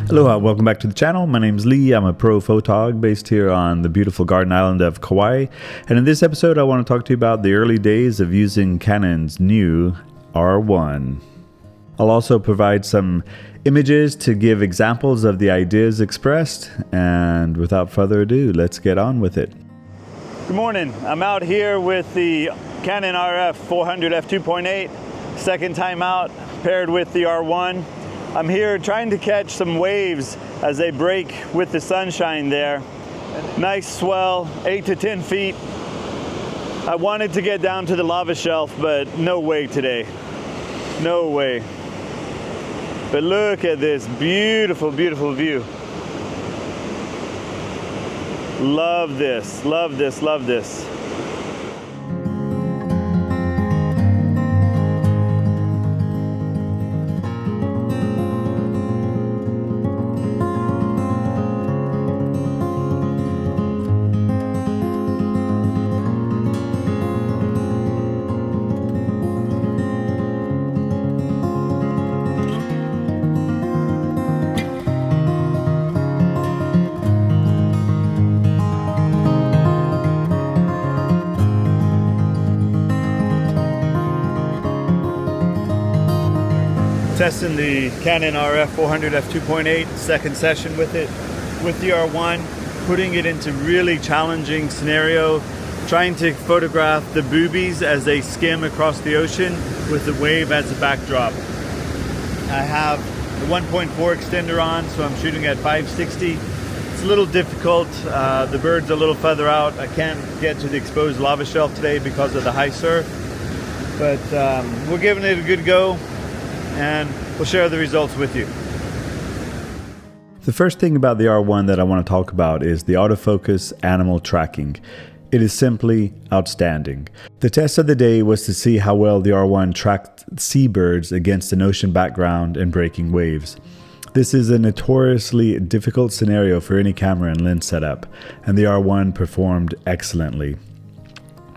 Aloha, welcome back to the channel. My name is Lee. I'm a pro photog based here on the beautiful garden island of Kauai. And in this episode, I want to talk to you about the early days of using Canon's new R1. I'll also provide some images to give examples of the ideas expressed. And without further ado, let's get on with it. Good morning. I'm out here with the Canon RF 400 f2.8, second time out, paired with the R1. I'm here trying to catch some waves as they break with the sunshine there. Nice swell, 8 to 10 feet. I wanted to get down to the lava shelf, but no way today. No way. But look at this beautiful, beautiful view. Love this, love this, love this. Testing the Canon RF 400 f2.8, second session with it, with the R1, putting it into really challenging scenario, trying to photograph the boobies as they skim across the ocean with the wave as a backdrop. I have the 1.4 extender on, so I'm shooting at 560. It's a little difficult. The bird's a little further out. I can't get to the exposed lava shelf today because of the high surf, but we're giving it a good go, and we'll share the results with you. The first thing about the R1 that I want to talk about is the autofocus animal tracking. It is simply outstanding. The test of the day was to see how well the R1 tracked seabirds against an ocean background and breaking waves. This is a notoriously difficult scenario for any camera and lens setup, and the R1 performed excellently.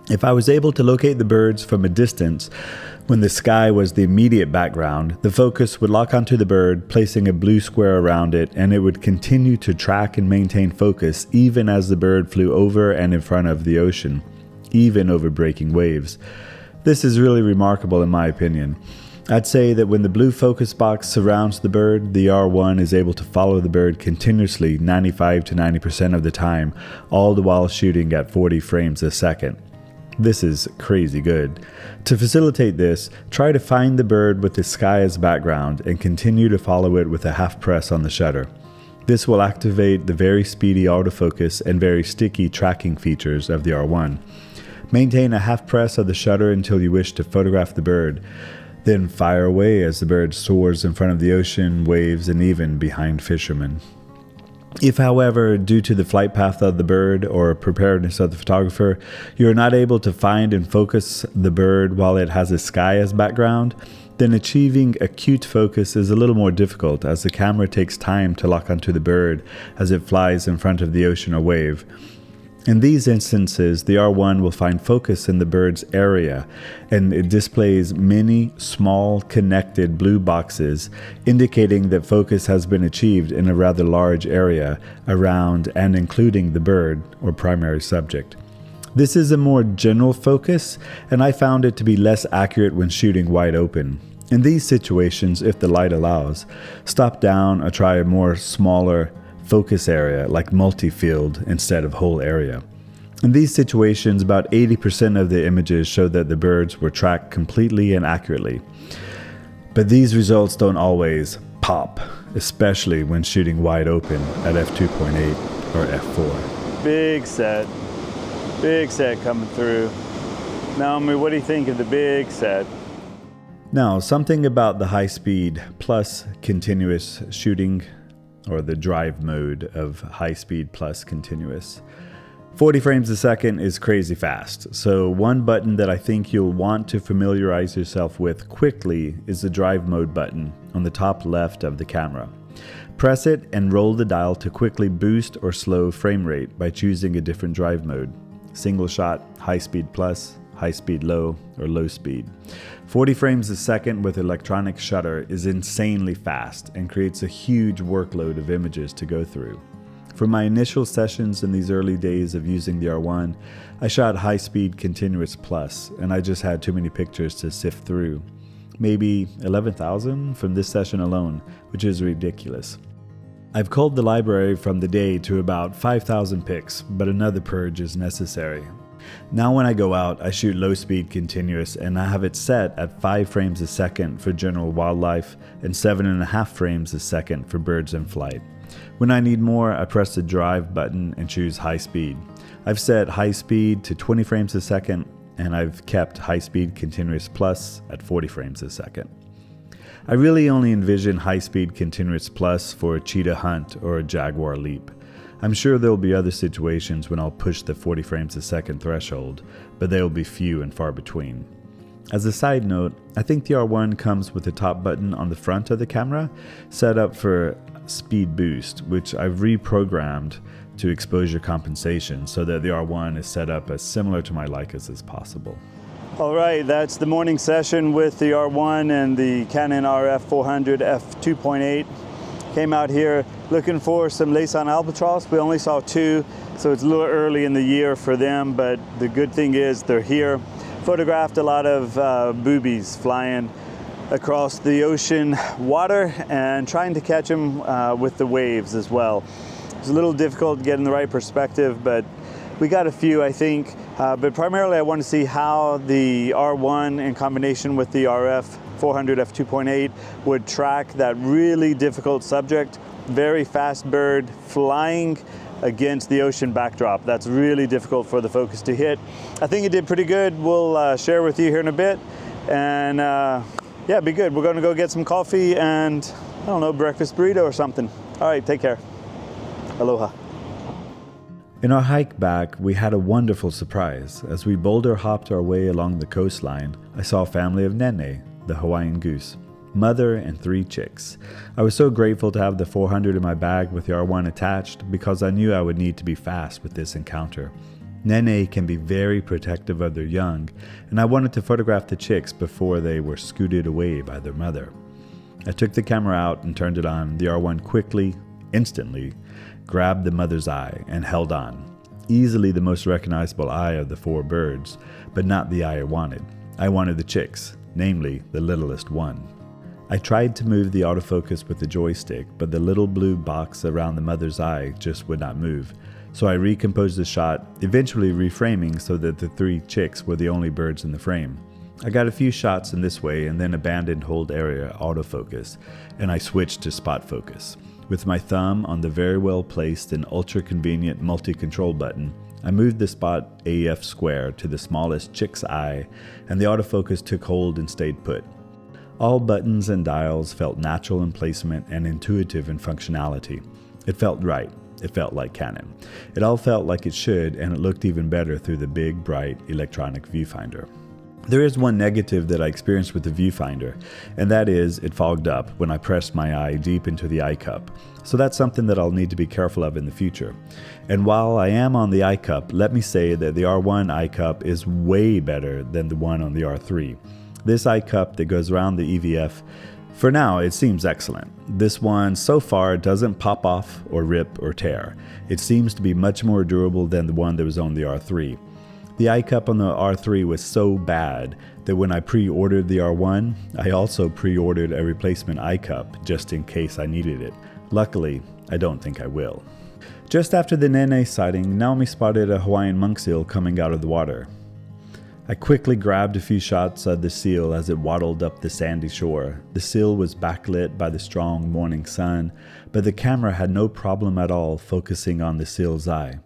If I was able to locate the birds from a distance, when the sky was the immediate background, the focus would lock onto the bird, placing a blue square around it, and it would continue to track and maintain focus even as the bird flew over and in front of the ocean, even over breaking waves. This is really remarkable in my opinion. I'd say that when the blue focus box surrounds the bird, the R1 is able to follow the bird continuously 95 to 90% of the time, all the while shooting at 40 frames a second. This is crazy good. To facilitate this, try to find the bird with the sky as background and continue to follow it with a half press on the shutter. This will activate the very speedy autofocus and very sticky tracking features of the R1. Maintain a half press of the shutter until you wish to photograph the bird. Then fire away as the bird soars in front of the ocean, waves, and even behind fishermen. If, however, due to the flight path of the bird or preparedness of the photographer, you are not able to find and focus the bird while it has the sky as background, then achieving acute focus is a little more difficult as the camera takes time to lock onto the bird as it flies in front of the ocean or wave. In these instances, the R1 will find focus in the bird's area, and it displays many small connected blue boxes indicating that focus has been achieved in a rather large area around and including the bird or primary subject. This is a more general focus, and I found it to be less accurate when shooting wide open. In these situations, if the light allows, stop down or try a more smaller focus area like multi-field instead of whole area. In these situations, about 80% of the images showed that the birds were tracked completely and accurately. But these results don't always pop, especially when shooting wide open at f2.8 or f4. Big set coming through. Naomi, what do you think of the big set? Now, something about the high speed plus continuous shooting, or the drive mode of high speed plus continuous. 40 frames a second is crazy fast, so one button that I think you'll want to familiarize yourself with quickly is the drive mode button on the top left of the camera. Press it and roll the dial to quickly boost or slow frame rate by choosing a different drive mode. Single shot, high speed plus, high speed low, or low speed. 40 frames a second with electronic shutter is insanely fast and creates a huge workload of images to go through. For my initial sessions in these early days of using the R1, I shot high speed continuous plus, and I just had too many pictures to sift through. Maybe 11,000 from this session alone, which is ridiculous. I've culled the library from the day to about 5,000 pics, but another purge is necessary. Now when I go out, I shoot low speed continuous and I have it set at 5 frames a second for general wildlife and 7.5 frames a second for birds in flight. When I need more, I press the drive button and choose high speed. I've set high speed to 20 frames a second and I've kept high speed continuous plus at 40 frames a second. I really only envision high-speed continuous plus for a cheetah hunt or a jaguar leap. I'm sure there will be other situations when I'll push the 40 frames a second threshold, but they will be few and far between. As a side note, I think the R1 comes with a top button on the front of the camera set up for speed boost, which I've reprogrammed to exposure compensation so that the R1 is set up as similar to my Leicas as possible. All right, that's the morning session with the R1 and the Canon RF400 f2.8. Came out here looking for some Laysan albatross. We only saw 2, so it's a little early in the year for them, but the good thing is they're here. Photographed a lot of boobies flying across the ocean water and trying to catch them with the waves as well. It's a little difficult getting the right perspective, but we got a few, I think. But primarily I want to see how the R1 in combination with the RF400 f2.8 would track that really difficult subject, very fast bird flying against the ocean backdrop. That's really difficult for the focus to hit. I think it did pretty good. We'll share with you here in a bit. And yeah, be good. We're going to go get some coffee and, I don't know, breakfast burrito or something. All right, take care. Aloha. In our hike back, we had a wonderful surprise. As we boulder hopped our way along the coastline, I saw a family of Nene, the Hawaiian goose, mother and 3 chicks. I was so grateful to have the 400 in my bag with the R1 attached because I knew I would need to be fast with this encounter. Nene can be very protective of their young, and I wanted to photograph the chicks before they were scooted away by their mother. I took the camera out and turned it on. The R1 quickly, instantly, grabbed the mother's eye and held on. Easily the most recognizable eye of the 4 birds, but not the eye I wanted. I wanted the chicks, namely the littlest one. I tried to move the autofocus with the joystick, but the little blue box around the mother's eye just would not move. So I recomposed the shot, eventually reframing so that the 3 chicks were the only birds in the frame. I got a few shots in this way and then abandoned hold area autofocus, and I switched to spot focus. With my thumb on the very well placed and ultra convenient multi-control button, I moved the spot AF square to the smallest chick's eye, and the autofocus took hold and stayed put. All buttons and dials felt natural in placement and intuitive in functionality. It felt right. It felt like Canon. It all felt like it should, and it looked even better through the big, bright electronic viewfinder. There is one negative that I experienced with the viewfinder, and that is it fogged up when I pressed my eye deep into the eye cup. So that's something that I'll need to be careful of in the future. And while I am on the eye cup, let me say that the R1 eye cup is way better than the one on the R3. This eye cup that goes around the EVF, for now it seems excellent. This one so far doesn't pop off or rip or tear. It seems to be much more durable than the one that was on the R3. The eye cup on the R3 was so bad that when I pre-ordered the R1, I also pre-ordered a replacement eye cup just in case I needed it. Luckily, I don't think I will. Just after the Nene sighting, Naomi spotted a Hawaiian Monk Seal coming out of the water. I quickly grabbed a few shots of the seal as it waddled up the sandy shore. The seal was backlit by the strong morning sun, but the camera had no problem at all focusing on the seal's eye.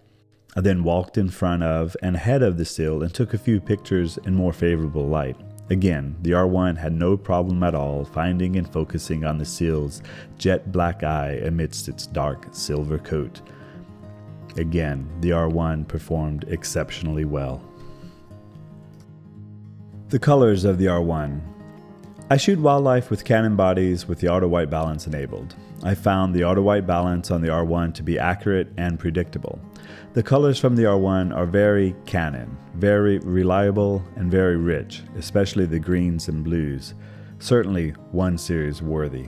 I then walked in front of and ahead of the seal and took a few pictures in more favorable light. Again, the R1 had no problem at all finding and focusing on the seal's jet black eye amidst its dark silver coat. Again, the R1 performed exceptionally well. The colors of the R1. I shoot wildlife with Canon bodies with the auto white balance enabled. I found the auto white balance on the R1 to be accurate and predictable. The colors from the R1 are very Canon, very reliable and very rich, especially the greens and blues. Certainly 1 series worthy.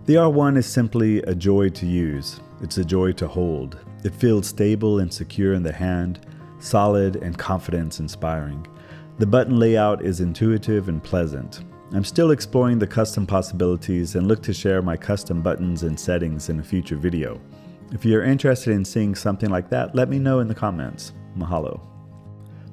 The R1 is simply a joy to use. It's a joy to hold. It feels stable and secure in the hand, solid and confidence inspiring. The button layout is intuitive and pleasant. I'm still exploring the custom possibilities and look to share my custom buttons and settings in a future video. If you're interested in seeing something like that, let me know in the comments. Mahalo.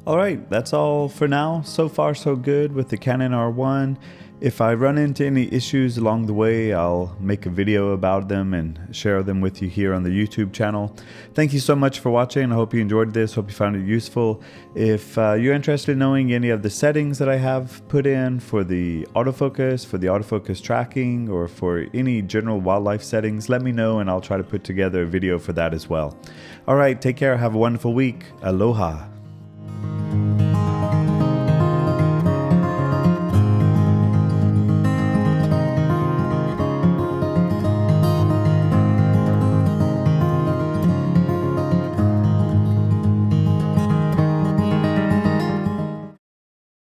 Alright, that's all for now. So far so good with the Canon R1. If I run into any issues along the way, I'll make a video about them and share them with you here on the YouTube channel. Thank you so much for watching. I hope you enjoyed this. Hope you found it useful. If you're interested in knowing any of the settings that I have put in for the autofocus tracking, or for any general wildlife settings, let me know and I'll try to put together a video for that as well. Alright, take care. Have a wonderful week. Aloha.